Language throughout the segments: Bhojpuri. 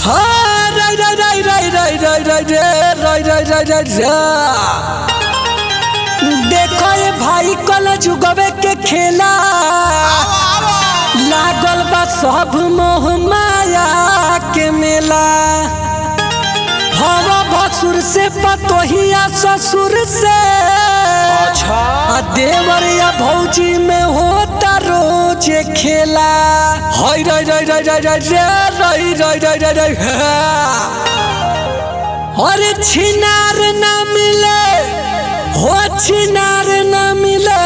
हाँ राय राय राय राय राय राय राय राय राय राय राय देखो ये भाई कल जुगवे के खेला लागल बा सब मोह माया के मेला। हवा भसुर से पतोहिया ससुर से अच्छा देवर या भौजी में होता रोज खेला। हाय राय राय राय राय राय राय राय राय राय राय अरे छिनार ना मिले हो छिनार ना मिले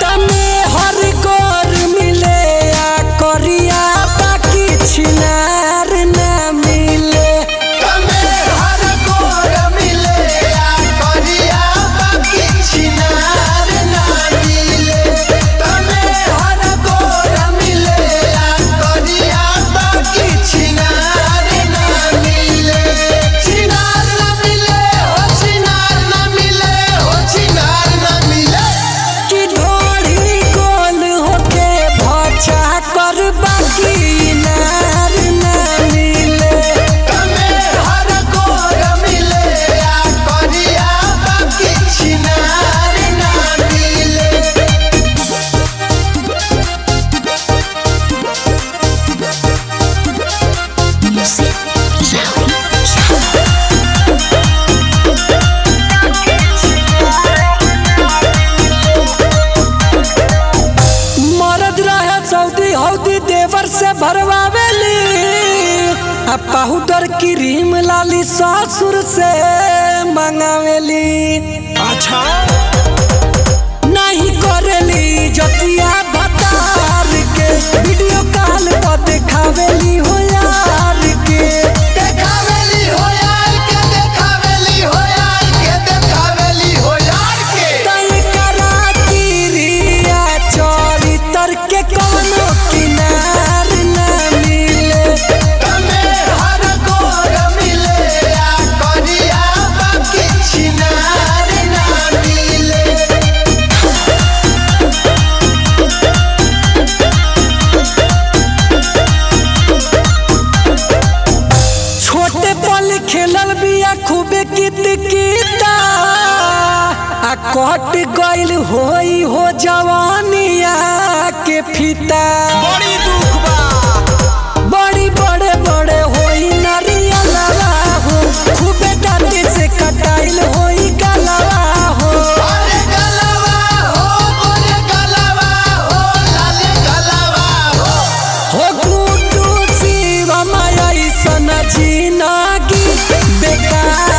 तमे हर गोर मिले आ करिया बाकी छिनार ना मिले तमे हर गोर मिले आ करिया बाकी छिनार ना मिले तमे हर गोर मिले आ करिया बाकी छिनार ना मिले छिनार ना मिले हो छिनार ना मिले हो छिनार ना मिले कि ढोड़ी गोल होके भचा कर बाकी नार ना मिले तमे हर गोर मिले आ करिया बाकी छिनार ना मिले। मरद रहे सऊदी हौदी देवर से भरवावेली आ पाउडर क्रीम लाली ससुर से मंगावेली। अच्छा नहीं करेली जतिया भतार के वीडियो कॉल पर देखावेली हो यार के देखावेली हो यार के देखावेली हो यार के देखावेली हो यार के तई करा तिरिया चरितर के कोनो किनार ना मिले तमे हर गोर मिले आ करिया बाकी छिनार ना मिले। छोटे पल खेलल बिया खूबे कितकिता आ कट गइल होई हो जवानिया के फीता। बड़ी दुख बा बड़ी बड़े बड़े होई नरियलवा हो खूबे डांटे से कटाइल होई गलवा हो। अरे गलवा हो गोरे गलवा हो लाले गलवा हो हो गुड्डू शिव माया सन जिनगी बेकार